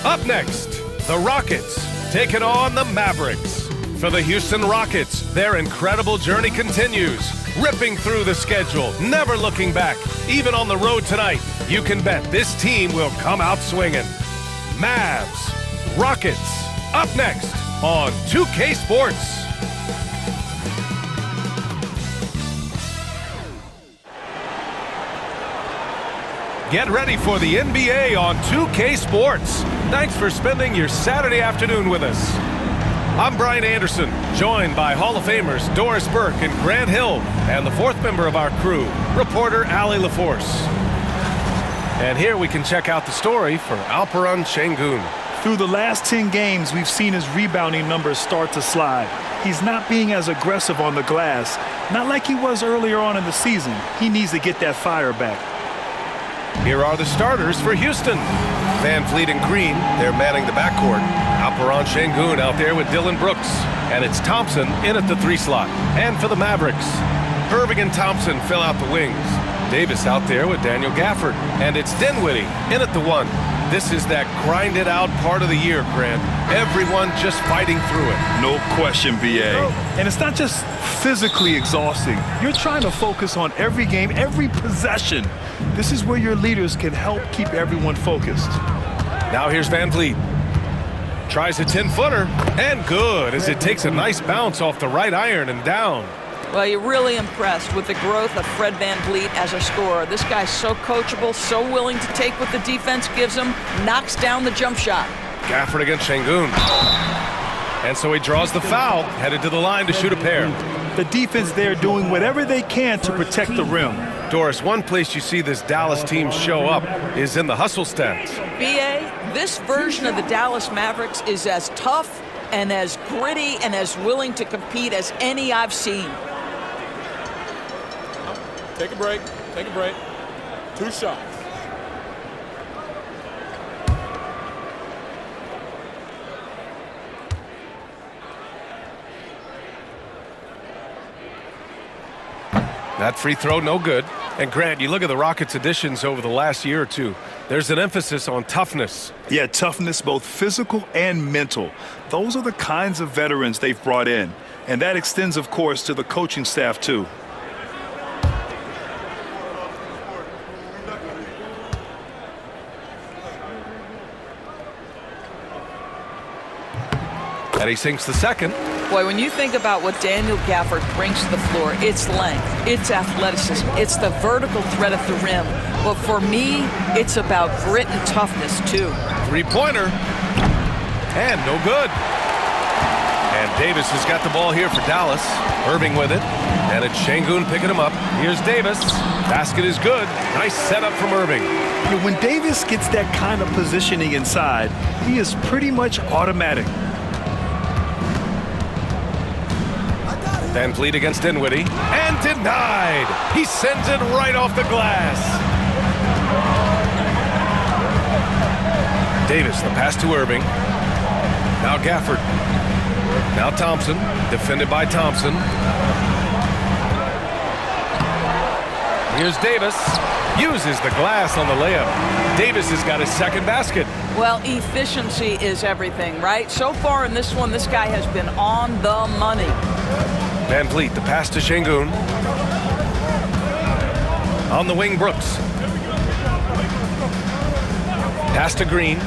Up next, the Rockets taking on the Mavericks. For the Houston Rockets, their incredible journey continues, ripping through the schedule, never looking back. Even on the road tonight, you can bet this team will come out swinging. Mavs, Rockets, up next on 2K Sports. Get ready for the NBA on 2K Sports. Thanks for spending your Saturday afternoon with us. I'm Brian Anderson, joined by Hall of Famers Doris Burke and Grant Hill, and the fourth member of our crew, reporter Allie LaForce. And here we can check out the story for Alperen Şengün. Through the last 10 games, we've seen his rebounding numbers start to slide. He's not being as aggressive on the glass, not like he was earlier on in the season. He needs to get that fire back. Here are the starters for Houston. Van Fleet and Green, they're manning the backcourt. Alperen Şengün out there with Dylan Brooks. And it's Thompson in at the 3 slot. And for the Mavericks, Irving and Thompson fill out the wings. Davis out there with Daniel Gafford. And it's Dinwiddie in at the 1. This is that grinded out part of the year, Grant. Everyone just fighting through it. No question, VA. And it's not just physically exhausting. You're trying to focus on every game, every possession. This is where your leaders can help keep everyone focused. Now here's Van Fleet. Tries a 10-footer, and good, as it takes a nice bounce off the right iron and down. Well, you're really impressed with the growth of Fred VanVleet as a scorer. This guy's so coachable, so willing to take what the defense gives him, knocks down the jump shot. Gafford against Şengün. And so he draws the foul, headed to the line to shoot a pair. The defense there doing whatever they can to protect the rim. Doris, one place you see this Dallas team show up is in the hustle stats. BA, this version of the Dallas Mavericks is as tough and as gritty and as willing to compete as any I've seen. Take a break. Take a break. 2 shots. That free throw, no good. And Grant, you look at the Rockets' additions over the last year or two. There's an emphasis on toughness. Yeah, toughness, both physical and mental. Those are the kinds of veterans they've brought in. And that extends, of course, to the coaching staff, too. And he sinks the second. Boy, when you think about what Daniel Gafford brings to the floor, it's length, it's athleticism, it's the vertical threat at the rim. But for me, it's about grit and toughness, too. 3-pointer. And no good. And Davis has got the ball here for Dallas. Irving with it. And it's Şengün picking him up. Here's Davis. Basket is good. Nice setup from Irving. When Davis gets that kind of positioning inside, he is pretty much automatic. Van Fleet against Dinwiddie, and denied. He sends it right off the glass. Davis, the pass to Irving. Now Gafford. Now Thompson, defended by Thompson. Here's Davis. Uses the glass on the layup. Davis has got his second basket. Well, efficiency is everything, right? So far in this one, this guy has been on the money. Van Fleet, the pass to Şengün. On the wing, Brooks. Pass to Green.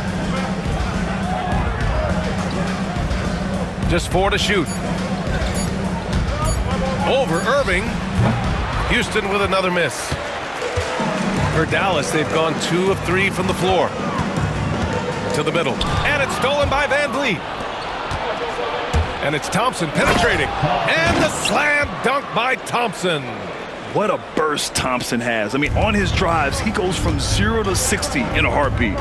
Just 4 to shoot. Over Irving. Houston with another miss. For Dallas, they've gone 2 of 3 from the floor. To the middle. And it's stolen by Van Fleet. And it's Thompson penetrating. And the slam dunk by Thompson. What a burst Thompson has. I mean, on his drives, he goes from 0 to 60 in a heartbeat.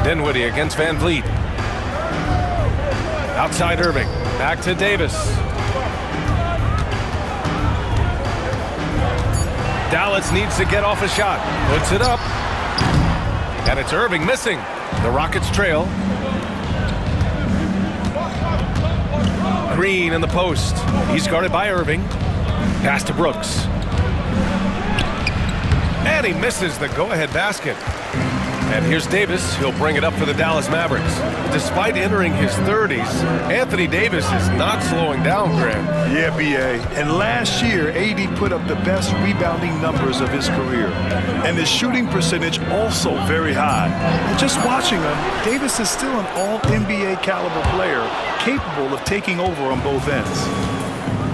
Dinwiddie against Van Fleet. Outside Irving. Back to Davis. Dallas needs to get off a shot. Puts it up. And it's Irving missing. The Rockets trail. Green in the post. He's guarded by Irving. Pass to Brooks. And he misses the go-ahead basket. And here's Davis. He'll bring it up for the Dallas Mavericks. Despite entering his 30s, Anthony Davis is not slowing down, Grant. Yeah, B.A. And last year, AD put up the best rebounding numbers of his career. And his shooting percentage also very high. And just watching him, Davis is still an all-NBA caliber player, capable of taking over on both ends.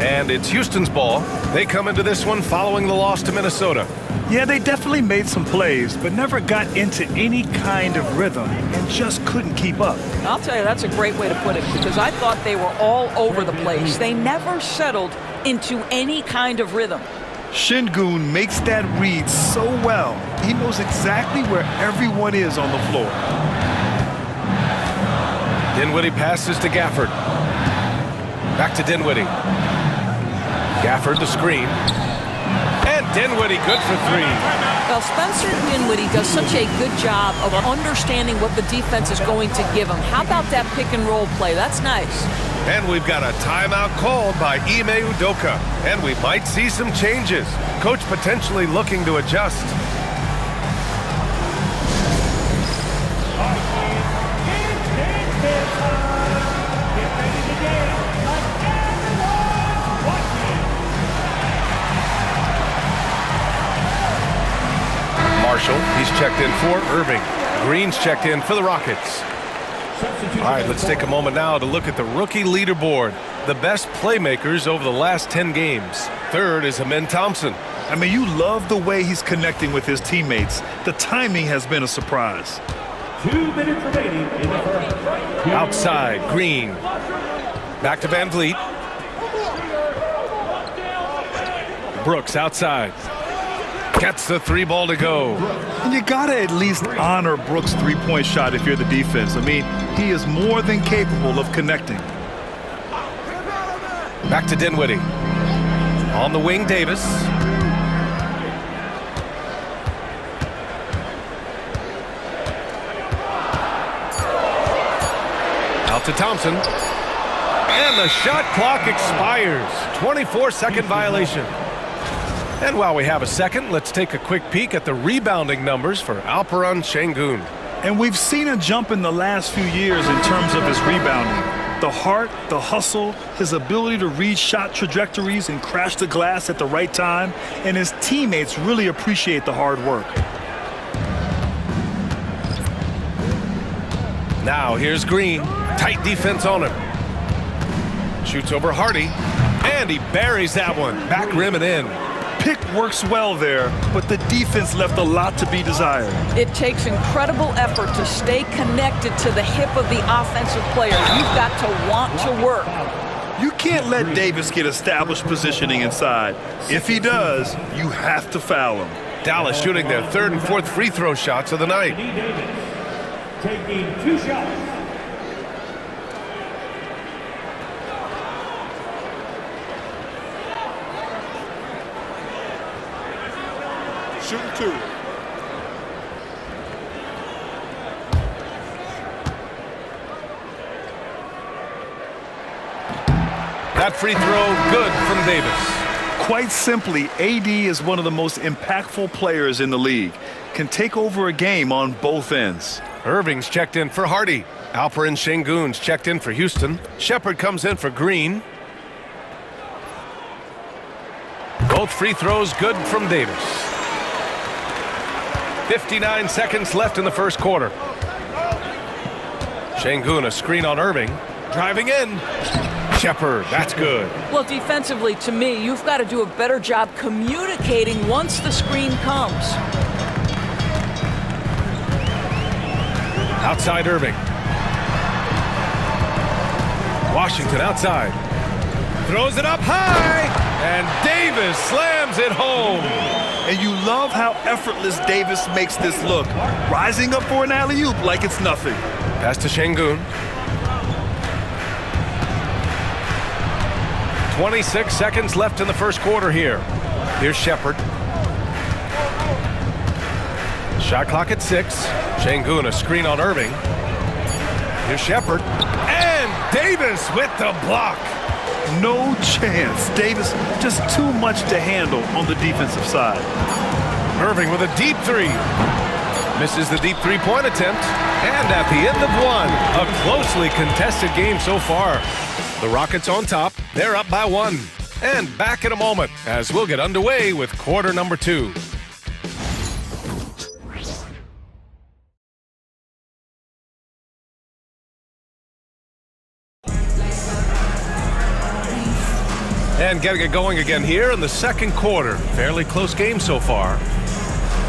And it's Houston's ball. They come into this one following the loss to Minnesota. Yeah, they definitely made some plays, but never got into any kind of rhythm and just couldn't keep up. I'll tell you, that's a great way to put it, because I thought they were all over the place. They never settled into any kind of rhythm. Şengün makes that read so well. He knows exactly where everyone is on the floor. Dinwiddie passes to Gafford. Back to Dinwiddie. Gafford the screen. And Dinwiddie good for three. Well, Spencer Dinwiddie does such a good job of understanding what the defense is going to give him. How about that pick and roll play? That's nice. And we've got a timeout called by Ime Udoka. And we might see some changes. Coach potentially looking to adjust. Marshall, he's checked in for Irving. Green's checked in for the Rockets. All right, let's take a moment now to look at the rookie leaderboard. The best playmakers over the last 10 games. Third is Amen Thompson. I mean, you love the way he's connecting with his teammates. The timing has been a surprise. 2 minutes remaining in the first. Outside, Green. Back to Van Vliet. Brooks outside. Gets the three ball to go. And you gotta at least honor Brooks' three-point shot if you're the defense. I mean, he is more than capable of connecting. Back to Dinwiddie. On the wing, Davis. Out to Thompson. And the shot clock expires. 24-second violation. And while we have a second, let's take a quick peek at the rebounding numbers for Alperen Şengün. And we've seen a jump in the last few years in terms of his rebounding. The heart, the hustle, his ability to read shot trajectories and crash the glass at the right time, and his teammates really appreciate the hard work. Now here's Green. Tight defense on him. Shoots over Hardy. And he buries that one. Back rim and in. Pick works well there, but the defense left a lot to be desired. It takes incredible effort to stay connected to the hip of the offensive player. You've got to want to work. You can't let Davis get established positioning inside. If he does, you have to foul him. Dallas shooting their third and fourth free throw shots of the night. Taking 2 shots. Shooting 2. That free throw good from Davis. Quite simply, AD is one of the most impactful players in the league. Can take over a game on both ends. Irving's checked in for Hardy. Alperen Şengün's checked in for Houston. Shepard comes in for Green. Both free throws good from Davis. 59 seconds left in the first quarter. Şengün, a screen on Irving. Driving in. Shepard, that's good. Well, defensively, to me, you've got to do a better job communicating once the screen comes. Outside Irving. Washington outside. Throws it up high. And Davis slams it home. And you love how effortless Davis makes this look. Rising up for an alley-oop like it's nothing. Pass to Şengün. 26 seconds left in the first quarter here. Here's Shepard. Shot clock at 6. Şengün, a screen on Irving. Here's Shepard. And Davis with the block. No chance. Davis just too much to handle on the defensive side. Irving with a deep three. Misses the deep three-point attempt. And at the end of one, a closely contested game so far. The Rockets on top. They're up by 1. And back in a moment as we'll get underway with quarter number 2. And getting it going again here in the second quarter. Fairly close game so far.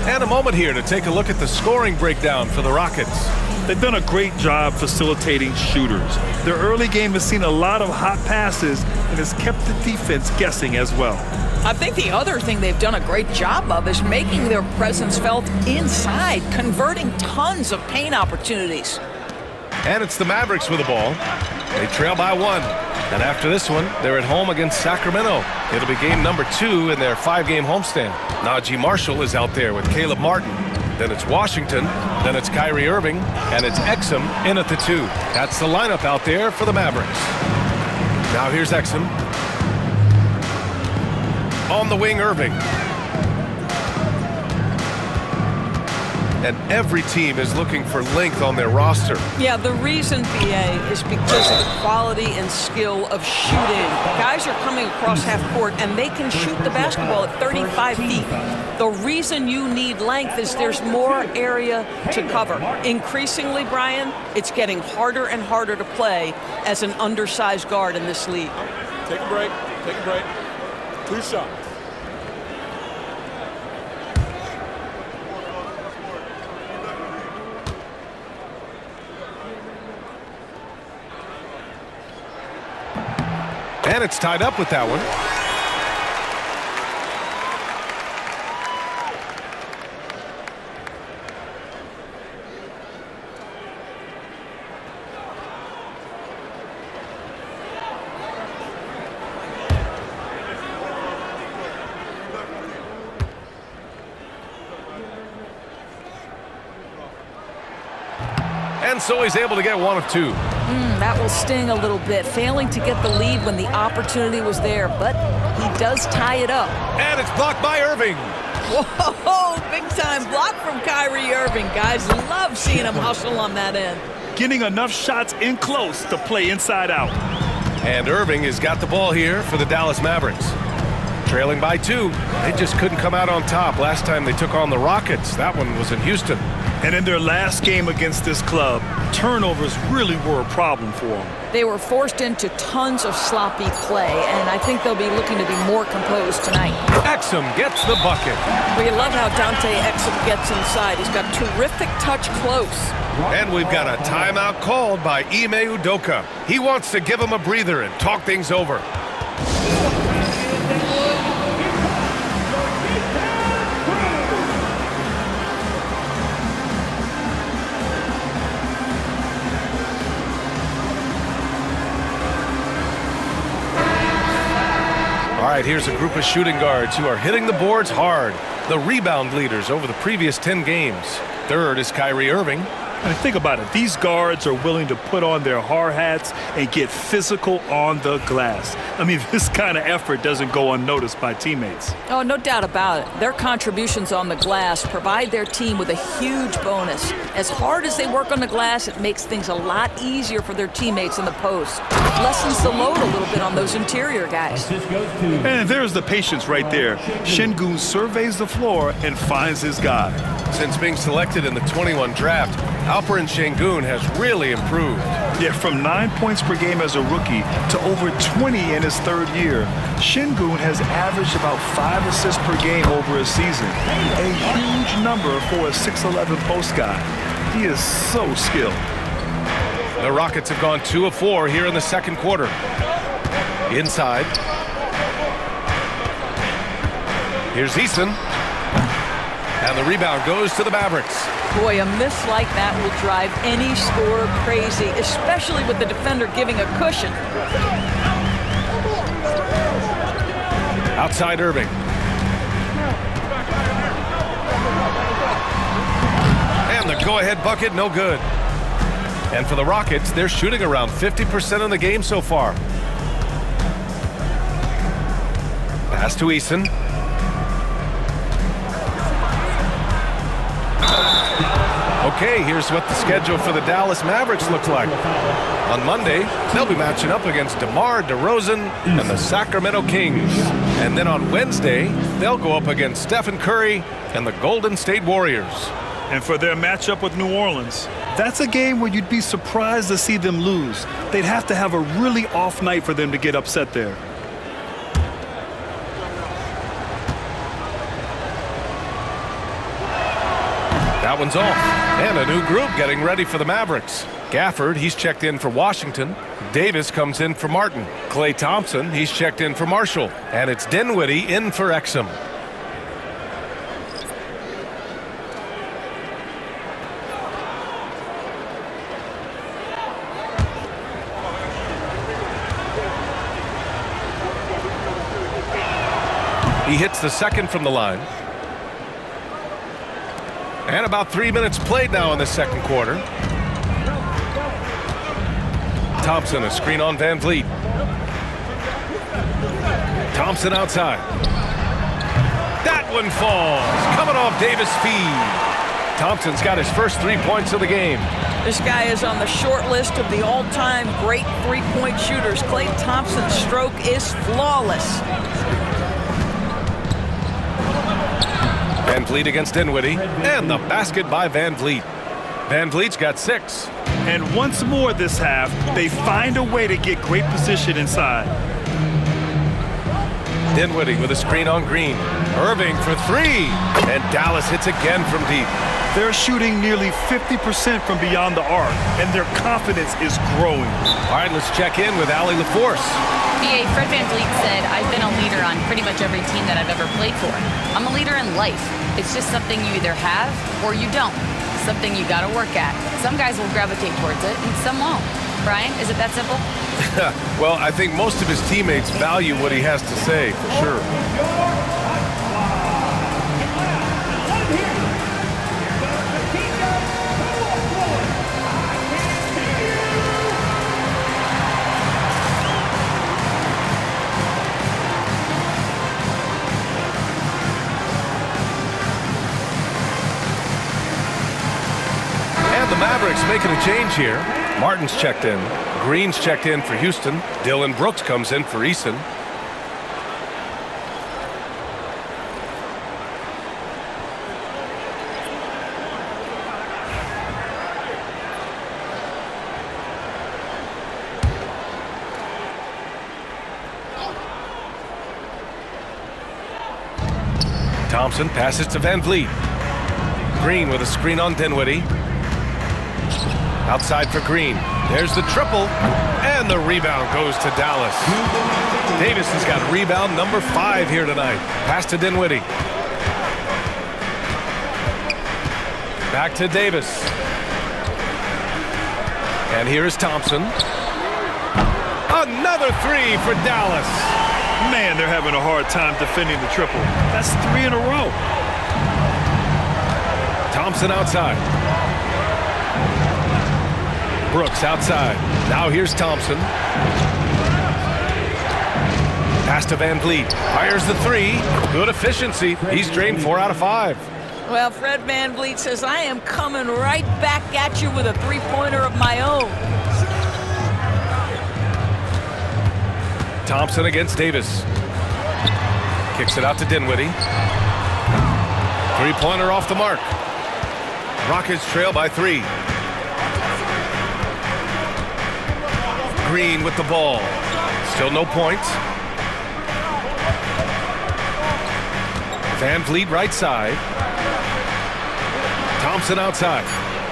And a moment here to take a look at the scoring breakdown for the Rockets. They've done a great job facilitating shooters. Their early game has seen a lot of hot passes and has kept the defense guessing as well. I think the other thing they've done a great job of is making their presence felt inside, converting tons of paint opportunities. And it's the Mavericks with the ball. They trail by 1. And after this one, they're at home against Sacramento. It'll be game number 2 in their 5-game homestand. Najee Marshall is out there with Caleb Martin. Then it's Washington. Then it's Kyrie Irving. And it's Exum in at the 2. That's the lineup out there for the Mavericks. Now here's Exum. On the wing, Irving. And every team is looking for length on their roster. Yeah, the reason, BA, is because of the quality and skill of shooting. Guys are coming across half court, and they can shoot the basketball at 35 feet. The reason you need length is there's more area to cover. Increasingly, Brian, it's getting harder and harder to play as an undersized guard in this league. Take a break. Take a break. 2 shots. And it's tied up with that one. And so he's able to get 1 of 2. That will sting a little bit, failing to get the lead when the opportunity was there, but he does tie it up. And it's blocked by Irving. Whoa, big time block from Kyrie Irving. Guys love seeing him hustle on that end. Getting enough shots in close to play inside out. And Irving has got the ball here for the Dallas Mavericks. Trailing by 2. They just couldn't come out on top last time they took on the Rockets. That one was in Houston. And in their last game against this club, turnovers really were a problem for them. They were forced into tons of sloppy play, and I think they'll be looking to be more composed tonight. Exum gets the bucket. We love how Dante Exum gets inside. He's got terrific touch close. And we've got a timeout called by Ime Udoka. He wants to give him a breather and talk things over. All right, here's a group of shooting guards who are hitting the boards hard. The rebound leaders over the previous 10 games. Third is Kyrie Irving. And think about it. These guards are willing to put on their hard hats and get physical on the glass. I mean, this kind of effort doesn't go unnoticed by teammates. Oh, no doubt about it. Their contributions on the glass provide their team with a huge bonus. As hard as they work on the glass, it makes things a lot easier for their teammates in the post. It lessens the load a little bit on those interior guys. And there's the patience right there. Şengün surveys the floor and finds his guy. Since being selected in the 21 draft, Alperen Şengün has really improved. Yeah, from 9 points per game as a rookie to over 20 in his third year. Şengün has averaged about 5 assists per game over a season. A huge number for a 6'11 post guy. He is so skilled. The Rockets have gone 2 of 4 here in the second quarter. Inside. Here's Eason. And the rebound goes to the Mavericks. Boy, a miss like that will drive any scorer crazy, especially with the defender giving a cushion. Outside Irving. And the go-ahead bucket, no good. And for the Rockets, they're shooting around 50% in the game so far. Pass to Eason. Okay, here's what the schedule for the Dallas Mavericks looks like. On Monday, they'll be matching up against DeMar DeRozan and the Sacramento Kings. And then on Wednesday, they'll go up against Stephen Curry and the Golden State Warriors. And for their matchup with New Orleans, that's a game where you'd be surprised to see them lose. They'd have to have a really off night for them to get upset there. That one's off. And a new group getting ready for the Mavericks. Gafford, he's checked in for Washington. Davis comes in for Martin. Klay Thompson, he's checked in for Marshall. And it's Dinwiddie in for Exum. He hits the second from the line. And about 3 minutes played now in the second quarter. Thompson, a screen on Van Vliet. Thompson outside. That one falls. Coming off Davis' feed. Thompson's got his first 3 points of the game. This guy is on the short list of the all-time great three-point shooters. Klay Thompson's stroke is flawless. Van Vliet against Dinwiddie, and the basket by Van Vliet. Van Vliet's got 6. And once more this half, they find a way to get great position inside. Dinwiddie with a screen on Green. Irving for 3, and Dallas hits again from deep. They're shooting nearly 50% from beyond the arc, and their confidence is growing. All right, let's check in with Allie LaForce. BA, Fred VanVleet said, I've been a leader on pretty much every team that I've ever played for. I'm a leader in life. It's just something you either have or you don't. Something you got to work at. Some guys will gravitate towards it and some won't. Brian, is it that simple? Well, I think most of his teammates value what he has to say, for sure. The Mavericks making a change here. Martin's checked in. Green's checked in for Houston. Dillon Brooks comes in for Eason. Thompson passes to Van Vliet. Green with a screen on Dinwiddie. Outside for Green. There's the triple. And the rebound goes to Dallas. Davis has got rebound number 5 here tonight. Pass to Dinwiddie. Back to Davis. And here is Thompson. Another 3 for Dallas. Man, they're having a hard time defending the triple. That's 3 in a row. Thompson outside. Brooks outside. Now here's Thompson. Pass to Van Vliet. Fires the 3. Good efficiency. He's drained 4 out of 5. Well, Fred VanVleet says, I am coming right back at you with a three-pointer of my own. Thompson against Davis. Kicks it out to Dinwiddie. Three-pointer off the mark. Rockets trail by 3. Green with the ball. Still no points. Van Vliet right side. Thompson outside.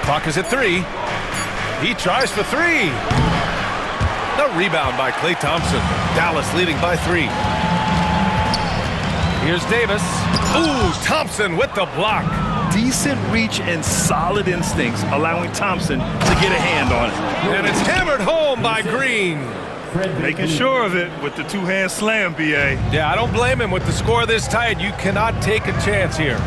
Clock is at 3. He tries for 3. The rebound by Klay Thompson. Dallas leading by 3. Here's Davis. Ooh, Thompson with the block. Decent reach and solid instincts, allowing Thompson to get a hand on it. And it's hammered home by Green. Making sure of it with the two-hand slam, B.A. Yeah, I don't blame him with the score this tight. You cannot take a chance here.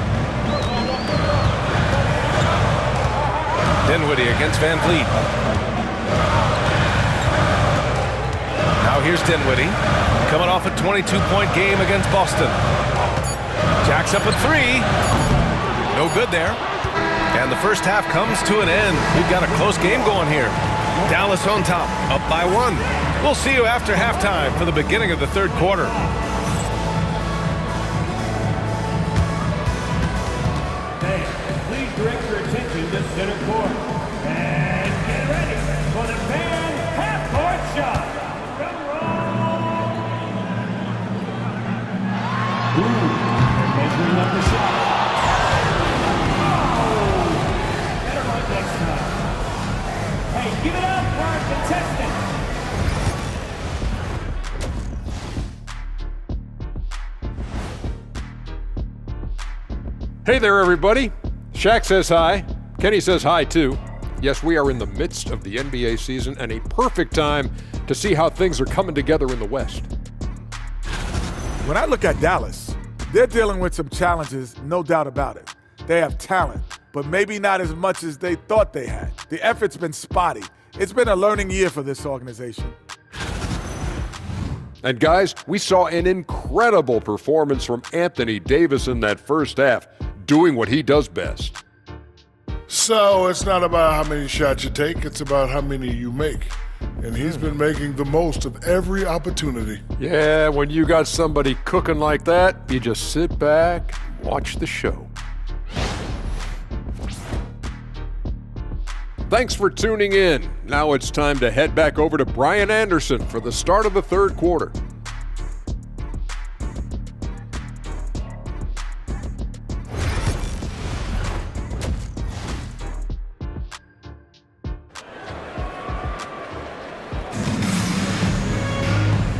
Dinwiddie against Van Vliet. Now here's Dinwiddie, coming off a 22-point game against Boston. Jacks up a 3. No good there. And the first half comes to an end. We've got a close game going here. Dallas on top, up by 1. We'll see you after halftime for the beginning of the third quarter. Fans, please direct your attention to center court. And get ready for the fan half-court shot. Drum roll. Ooh, measuring up the shot. Oh, better luck next time. Hey, give it up for our contestant. Hey there, everybody. Shaq says hi. Kenny says hi, too. Yes, we are in the midst of the NBA season and a perfect time to see how things are coming together in the West. When I look at Dallas, they're dealing with some challenges, no doubt about it. They have talent, but maybe not as much as they thought they had. The effort's been spotty. It's been a learning year for this organization. And guys, we saw an incredible performance from Anthony Davis in that first half, doing what he does best. So it's not about how many shots you take, it's about how many you make. And he's been making the most of every opportunity. Yeah, when you got somebody cooking like that, you just sit back and watch the show. Thanks for tuning in. Now it's time to head back over to Brian Anderson for the start of the third quarter.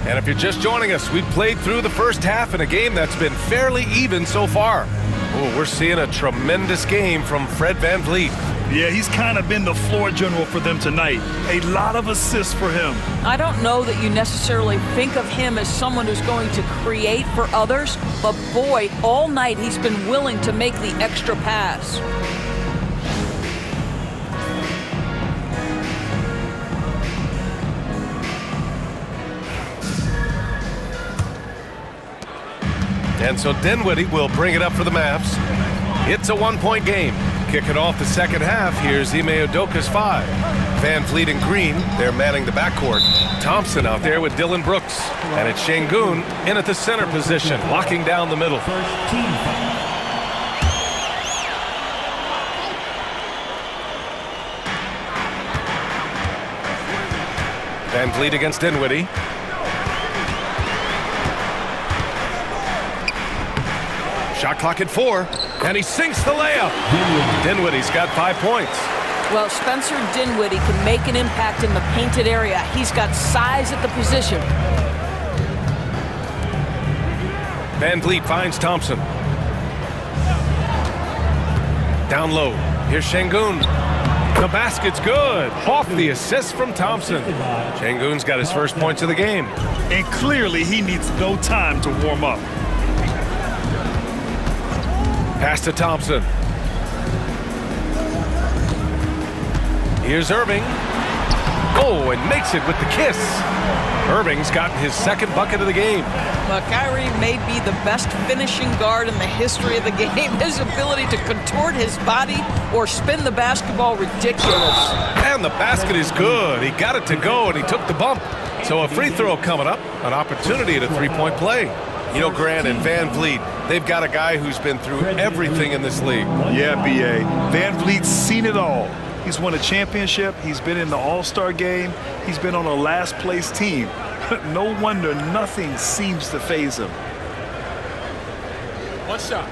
And if you're just joining us, we've played through the first half in a game that's been fairly even so far. Oh, we're seeing a tremendous game from Fred VanVleet. Yeah, he's kind of been the floor general for them tonight. A lot of assists for him. I don't know that you necessarily think of him as someone who's going to create for others, but boy, all night he's been willing to make the extra pass. And so Dinwiddie will bring it up for the Mavs. It's a one-point game. Kicking off the second half, here's Ime Udoka's 5. VanVleet and Green, they're manning the backcourt. Thompson out there with Dillon Brooks. And it's Şengün in at the center position, locking down the middle. First team foul. VanVleet against Dinwiddie. Shot clock at 4, and he sinks the layup. Dinwiddie's got 5 points. Well, Spencer Dinwiddie can make an impact in the painted area. He's got size at the position. VanVleet finds Thompson. Down low. Here's Şengün. The basket's good. Off the assist from Thompson. Şengün's got his first points of the game. And clearly he needs no time to warm up. Pass to Thompson. Here's Irving. Oh, and makes it with the kiss. Irving's gotten his second bucket of the game. Well, Kyrie may be the best finishing guard in the history of the game. His ability to contort his body or spin the basketball, ridiculous. And the basket is good. He got it to go, and he took the bump. So a free throw coming up, an opportunity at a three-point play. You know, Grant and VanVleet, they've got a guy who's been through everything in this league. Yeah, B.A. VanVleet's seen it all. He's won a championship. He's been in the All-Star game. He's been on a last-place team. No wonder nothing seems to faze him. One shot.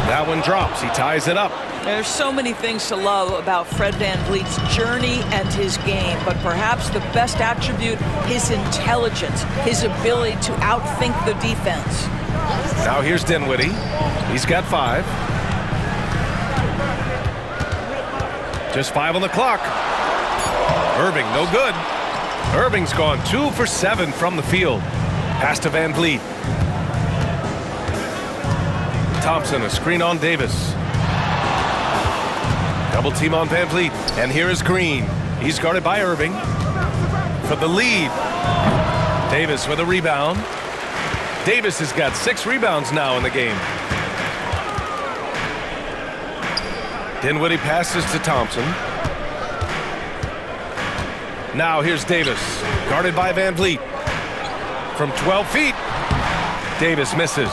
That one drops. He ties it up. There's so many things to love about Fred VanVleet's journey and his game, but perhaps the best attribute, his intelligence, his ability to outthink the defense. Now here's Dinwiddie. He's got 5. Just 5 on the clock. Irving, no good. Irving's gone 2 for 7 from the field. Pass to VanVleet. Thompson, a screen on Davis. Double team on VanVleet. And here is Green. He's guarded by Irving. for the lead. Davis with a rebound. Davis has got 6 rebounds now in the game. Dinwiddie passes to Thompson. Now here's Davis, guarded by Van Vliet. From 12 feet, Davis misses.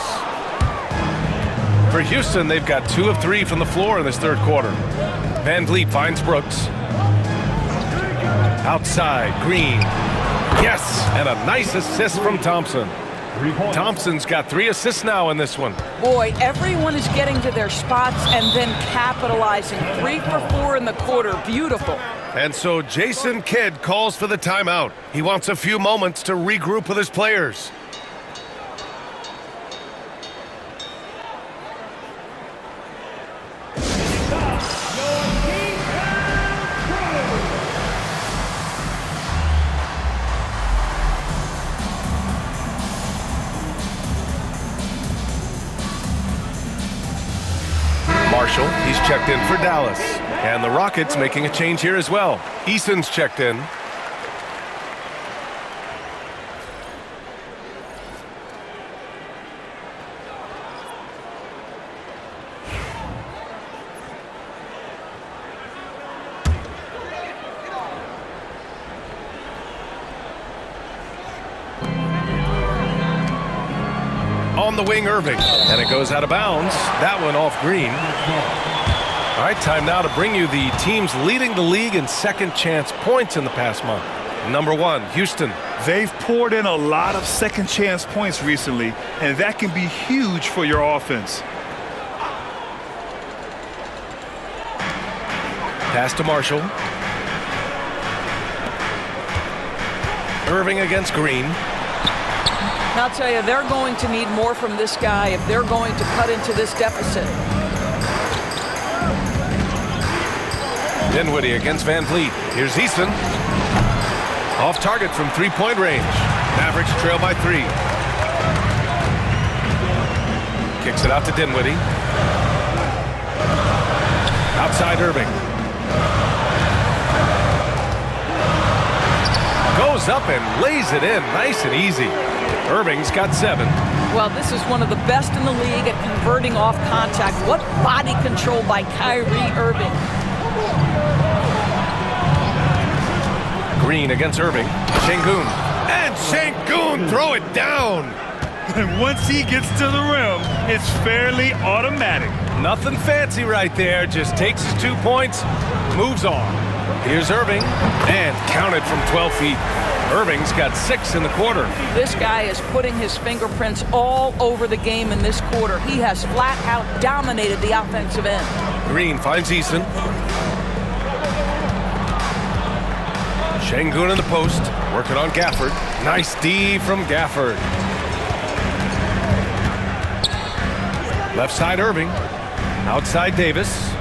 For Houston, they've got 2 of 3 from the floor in this third quarter. Van Vliet finds Brooks. Outside, Green. Yes, and a nice assist from Thompson. Thompson's got 3 assists now in this one. Boy, everyone is getting to their spots and then capitalizing. 3 for 4 in the quarter. Beautiful. And so Jason Kidd calls for the timeout. He wants a few moments to regroup with his players. Marshall, he's checked in for Dallas. And the Rockets making a change here as well. Eason's checked in. On the wing, Irving, and it goes out of bounds. That one off Green. All right, time now to bring you the teams leading the league in second chance points in the past month. Number 1, Houston. They've poured in a lot of second chance points recently, and that can be huge for your offense. Pass to Marshall. Irving against Green. I'll tell you, they're going to need more from this guy if they're going to cut into this deficit. Dinwiddie against Van Vliet. Here's Eason. Off target from 3-point range. Mavericks trail by 3. Kicks it out to Dinwiddie. Outside Irving. Goes up and lays it in nice and easy. Irving's got 7. Well, this is one of the best in the league at converting off contact. What body control by Kyrie Irving. Green against Irving. Şengün. And Şengün throw it down. And once he gets to the rim, it's fairly automatic. Nothing fancy right there. Just takes his 2 points, moves on. Here's Irving, and counted from 12 feet. Irving's got 6 in the quarter. This guy is putting his fingerprints all over the game in this quarter. He has flat out dominated the offensive end. Green finds Eason. Şengün in the post, working on Gafford. Nice D from Gafford. Left side Irving. Outside Davis.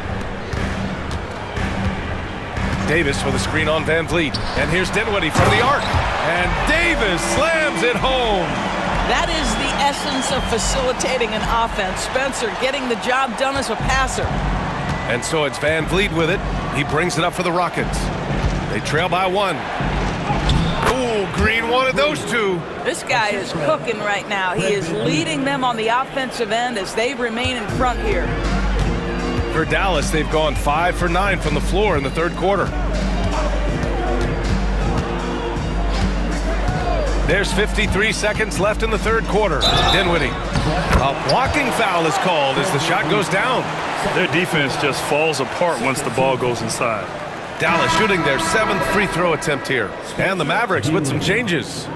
Davis with a screen on Van Vliet. And here's Dinwiddie from the arc. And Davis slams it home. That is the essence of facilitating an offense. Spencer getting the job done as a passer. And so it's Van Vliet with it. He brings it up for the Rockets. They trail by 1. Ooh, Green wanted those 2. This guy is cooking right now. He is leading them on the offensive end as they remain in front here. For Dallas, they've gone 5 for 9 from the floor in the third quarter. There's 53 seconds left in the third quarter. Dinwiddie. A blocking foul is called as the shot goes down. Their defense just falls apart once the ball goes inside. Dallas shooting their 7th free throw attempt here. And the Mavericks with some changes.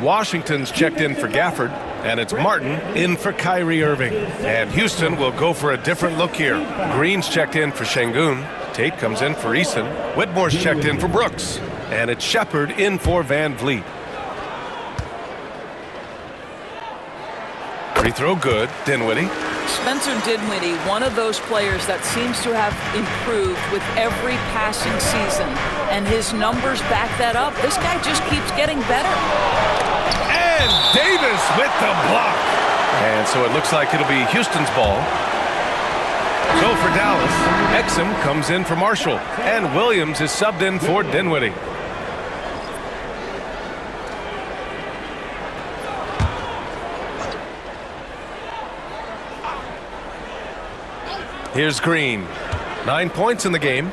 Washington's checked in for Gafford, and it's Martin in for Kyrie Irving. And Houston will go for a different look here. Green's checked in for Şengün. Tate comes in for Eason. Whitmore's checked in for Brooks. And it's Shepard in for Van Vliet. Free throw good. Dinwiddie. Spencer Dinwiddie, one of those players that seems to have improved with every passing season. And his numbers back that up. This guy just keeps getting better. And Davis with the block. And so it looks like it'll be Houston's ball. So for Dallas, Exum comes in for Marshall. And Williams is subbed in for Dinwiddie. Here's Green. 9 points in the game.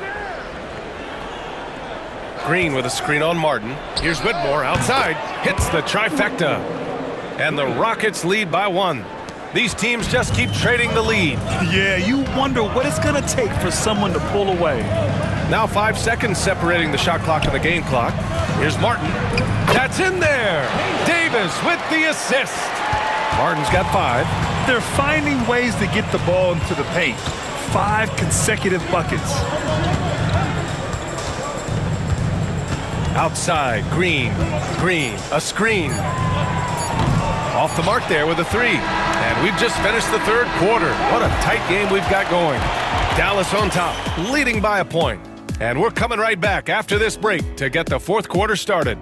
Green with a screen on Martin. Here's Whitmore outside. Hits the trifecta. And the Rockets lead by 1. These teams just keep trading the lead. Yeah, you wonder what it's going to take for someone to pull away. Now 5 seconds separating the shot clock and the game clock. Here's Martin. That's in there. Davis with the assist. Martin's got 5. They're finding ways to get the ball into the paint. 5 consecutive buckets. Outside, Green, a screen. Off the mark there with a 3. And we've just finished the third quarter. What a tight game we've got going. Dallas on top, leading by a point. And we're coming right back after this break to get the fourth quarter started.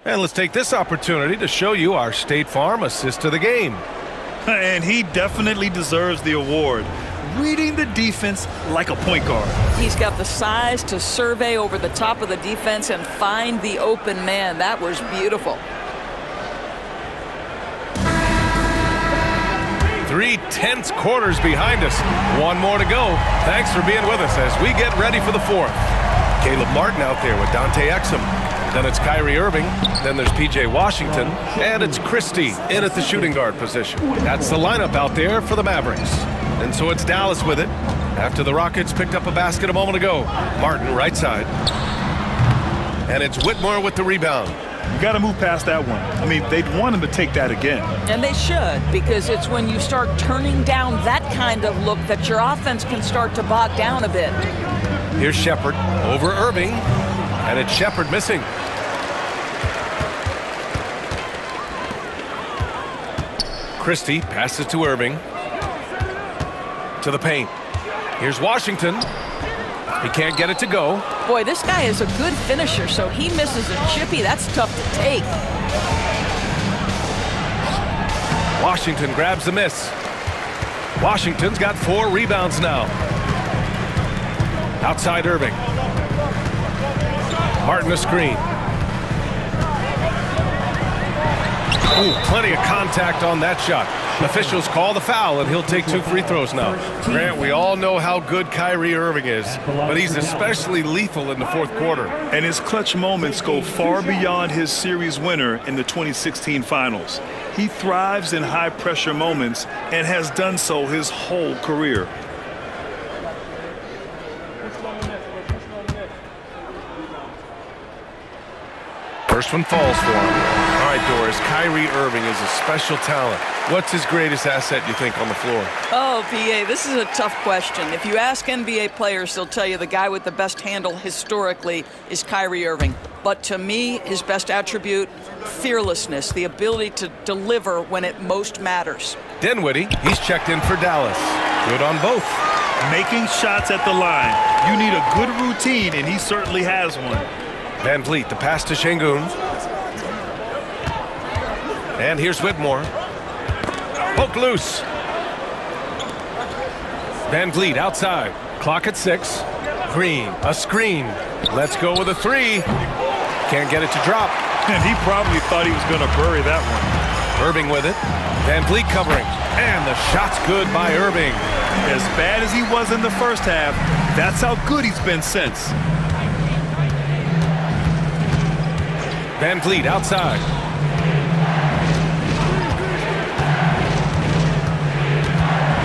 And let's take this opportunity to show you our State Farm assist to the game. And he definitely deserves the award. Reading the defense like a point guard. He's got the size to survey over the top of the defense and find the open man. That was beautiful. 3 tense quarters behind us. 1 more to go. Thanks for being with us as we get ready for the fourth. Caleb Martin out there with Dante Exum. Then it's Kyrie Irving. Then there's P.J. Washington. And it's Christie in at the shooting guard position. That's the lineup out there for the Mavericks. And so it's Dallas with it after the Rockets picked up a basket a moment ago. Martin right side. And it's Whitmore with the rebound. You got to move past that one. I mean, they'd want him to take that again. And they should, because it's when you start turning down that kind of look that your offense can start to bog down a bit. Here's Shepard over Irving. And it's Shepard missing. Christie passes to Irving. To the paint. Here's Washington. He can't get it to go. Boy, this guy is a good finisher, so he misses a chippy. That's tough to take. Washington grabs the miss. Washington's got 4 rebounds now. Outside Irving. Martin a screen. Ooh, plenty of contact on that shot. Officials call the foul, and he'll take 2 free throws now. Grant, we all know how good Kyrie Irving is, but he's especially lethal in the fourth quarter. And his clutch moments go far beyond his series winner in the 2016 finals. He thrives in high-pressure moments and has done so his whole career. First one falls for him. All right, Doris, Kyrie Irving is a special talent. What's his greatest asset, you think, on the floor? Oh, PA, this is a tough question. If you ask NBA players, they'll tell you the guy with the best handle historically is Kyrie Irving. But to me, his best attribute, fearlessness, the ability to deliver when it most matters. Dinwiddie, he's checked in for Dallas. Good on both. Making shots at the line. You need a good routine, and he certainly has one. Van Vliet, the pass to Şengün. And here's Whitmore. Poke loose. Van Vliet outside. Clock at 6. Green, a screen. Let's go with a 3. Can't get it to drop. And he probably thought he was going to bury that one. Irving with it. Van Vliet covering. And the shot's good by Irving. As bad as he was in the first half, that's how good he's been since. Van Vliet outside.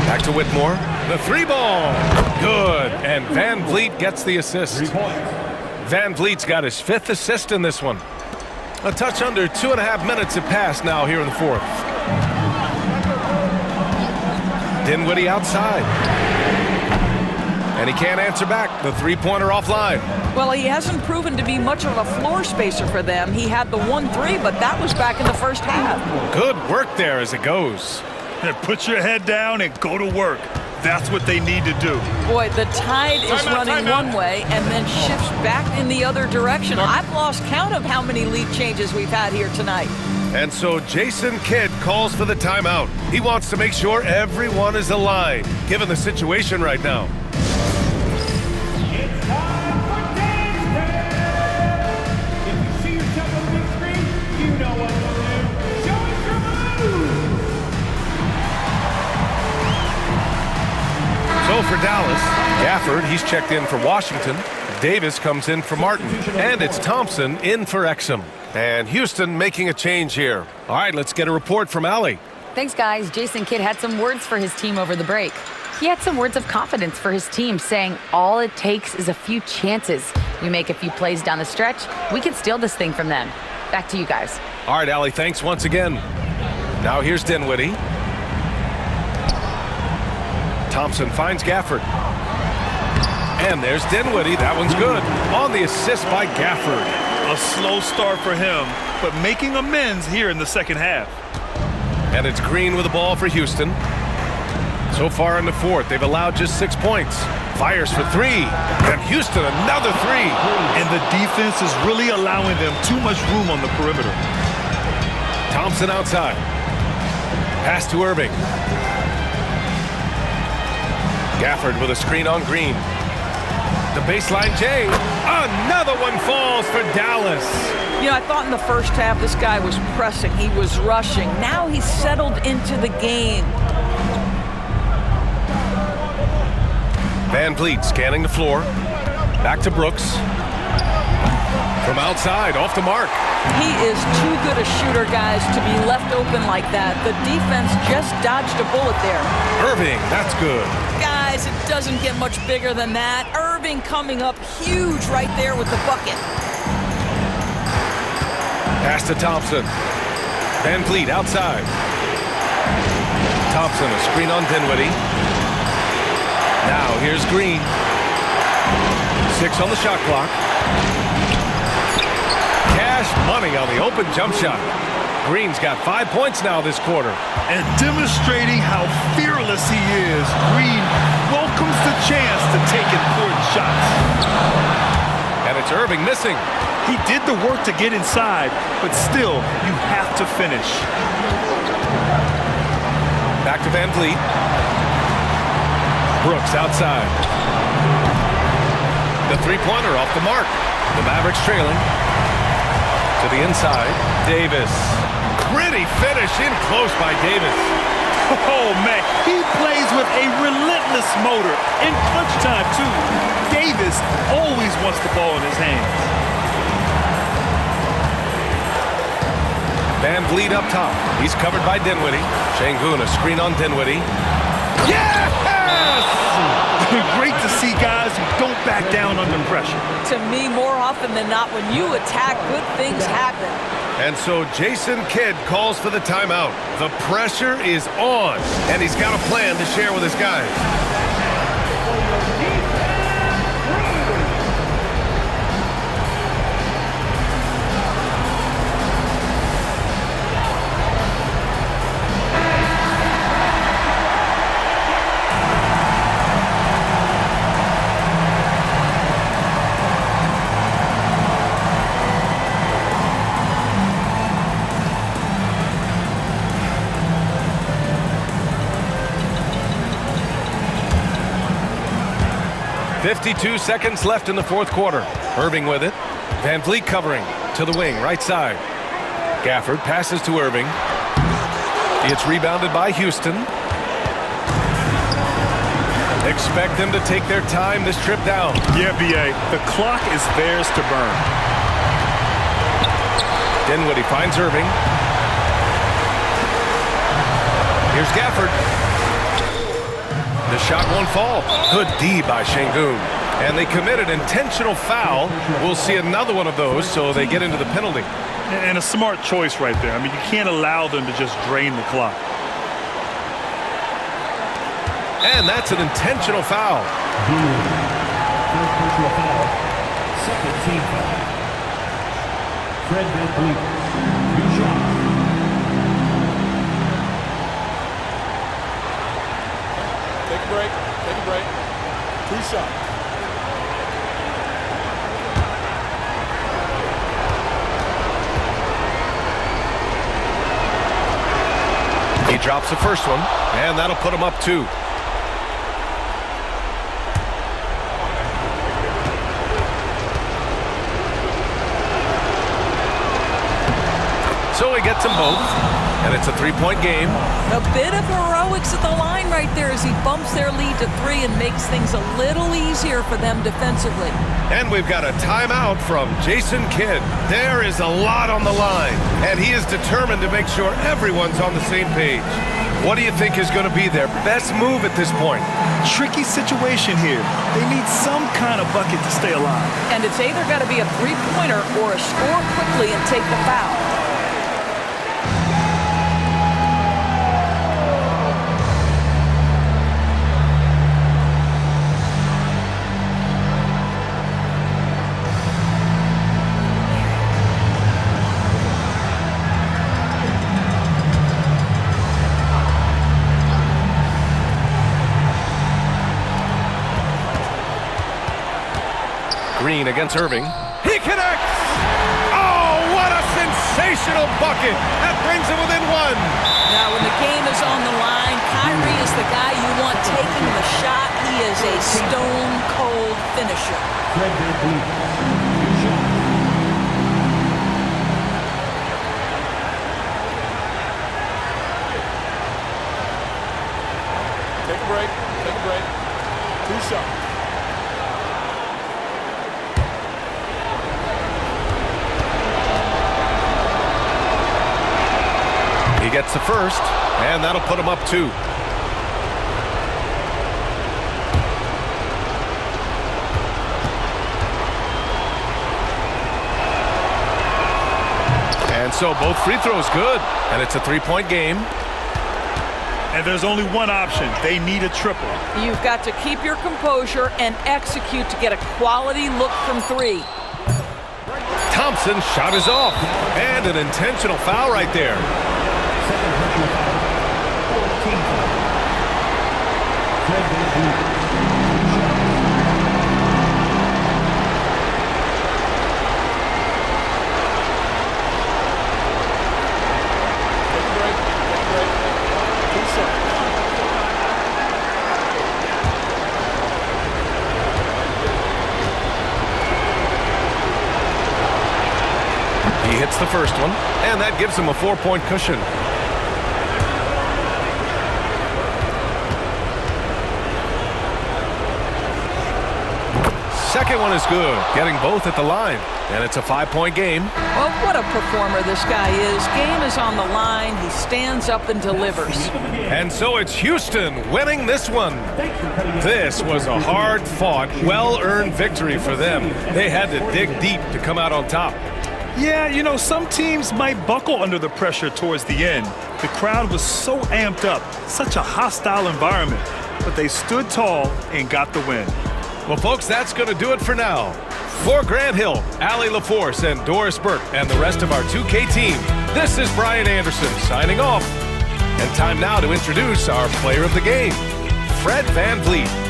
Back to Whitmore. The 3-ball. Good. And Van Vliet gets the assist. Van Vliet's got his 5th assist in this one. A touch under 2.5 minutes have passed now here in the fourth. Dinwiddie outside. And he can't answer back. The 3-pointer offline. Well, he hasn't proven to be much of a floor spacer for them. He had the 1-3, but that was back in the first half. Good work there as it goes. Put your head down and go to work. That's what they need to do. Boy, the tide is running one way and then shifts back in the other direction. I've lost count of how many lead changes we've had here tonight. And so Jason Kidd calls for the timeout. He wants to make sure everyone is aligned, given the situation right now. It's time for Dance Day! If you see yourself on the big screen, you know what to do. Show us your moves! So for Dallas, Gafford, he's checked in for Washington. Davis comes in for Martin. And it's Thompson in for Exum. And Houston making a change here. All right, let's get a report from Allie. Thanks, guys. Jason Kidd had some words for his team over the break. He had some words of confidence for his team, saying all it takes is a few chances. We make a few plays down the stretch, we can steal this thing from them. Back to you guys. All right, Allie, thanks once again. Now here's Dinwiddie. Thompson finds Gafford. And there's Dinwiddie. That one's good. On the assist by Gafford. A slow start for him, but making amends here in the second half. And it's Green with the ball for Houston. So far in the fourth, they've allowed just 6 points. Fires for three. And Houston, another three. And the defense is really allowing them too much room on the perimeter. Thompson outside. Pass to Irving. Gafford with a screen on Green. The baseline J. Another one falls for Dallas. You know, I thought in the first half this guy was pressing. He was rushing. Now he's settled into the game. Van Vliet scanning the floor. Back to Brooks. From outside, off the mark. He is too good a shooter, guys, to be left open like that. The defense just dodged a bullet there. Irving, that's good. Guys, it doesn't get much bigger than that. Irving coming up huge right there with the bucket. Pass to Thompson. Van Vliet outside. Thompson, a screen on Dinwiddie. Now here's Green. 6 on the shot clock. Cash money on the open jump shot. Green's got 5 points now this quarter. And demonstrating how fearless he is, Green welcomes the chance to take important shots. And it's Irving missing. He did the work to get inside, but still, you have to finish. Back to Van Vliet. Brooks outside. The three-pointer off the mark. The Mavericks trailing. To the inside, Davis. Pretty finish in close by Davis. Oh, man, he plays with a relentless motor. In clutch time, too. Davis always wants the ball in his hands. Van Vliet up top. He's covered by Dinwiddie. Şengün, a screen on Dinwiddie. Yes! Great to see guys who don't back down under pressure. To me, more often than not, when you attack, good things happen. And so Jason Kidd calls for the timeout. The pressure is on, and he's got a plan to share with his guys. .52 seconds left in the fourth quarter. Irving with it. Van Vliet covering to the wing, right side. Gafford passes to Irving. It's rebounded by Houston. Expect them to take their time this trip down. Yeah, B.A., the clock is theirs to burn. Dinwiddie finds Irving. Here's Gafford. The shot won't fall. Good D by Şengün. And they committed intentional foul. We'll see another one of those, so they get into the penalty. And a smart choice right there. I mean, you can't allow them to just drain the clock. And that's an intentional foul. First personal foul. Second team foul. Fred VanVleet. New shot. Take a break. Take a break. 2 shots. drops the first one, and that'll put him up 2. So he gets them both, and it's a 3-point game. A bit of heroics at the line right there as he bumps their lead to 3 and makes things a little easier for them defensively. And we've got a timeout from Jason Kidd. There is a lot on the line, and he is determined to make sure everyone's on the same page. What do you think is going to be their best move at this point? Tricky situation here. They need some kind of bucket to stay alive. And it's either got to be a three-pointer or a score quickly and take the foul. Green against Irving. He connects! Oh, what a sensational bucket! That brings him within 1. Now, when the game is on the line, Kyrie is the guy you want taking the shot. He is a stone-cold finisher. Take a break. Take a break. 2 shots. He gets the first, and that'll put him up 2. And so both free throws good, and it's a 3-point game. And there's only one option. They need a triple. You've got to keep your composure and execute to get a quality look from 3. Thompson's shot is off, and an intentional foul right there. He hits the first one, and that gives him a 4-point cushion. Second one is good, getting both at the line, and it's a 5-point game. Well, what a performer this guy is. Game is on the line. He stands up and delivers. And so it's Houston winning this one. This was a hard-fought, well-earned victory for them. They had to dig deep to come out on top. Yeah, you know, some teams might buckle under the pressure towards the end. The crowd was so amped up, such a hostile environment, but they stood tall and got the win. Well, folks, that's going to do it for now. For Grant Hill, Allie LaForce, and Doris Burke, and the rest of our 2K team, this is Brian Anderson signing off. And time now to introduce our player of the game, Fred VanVleet.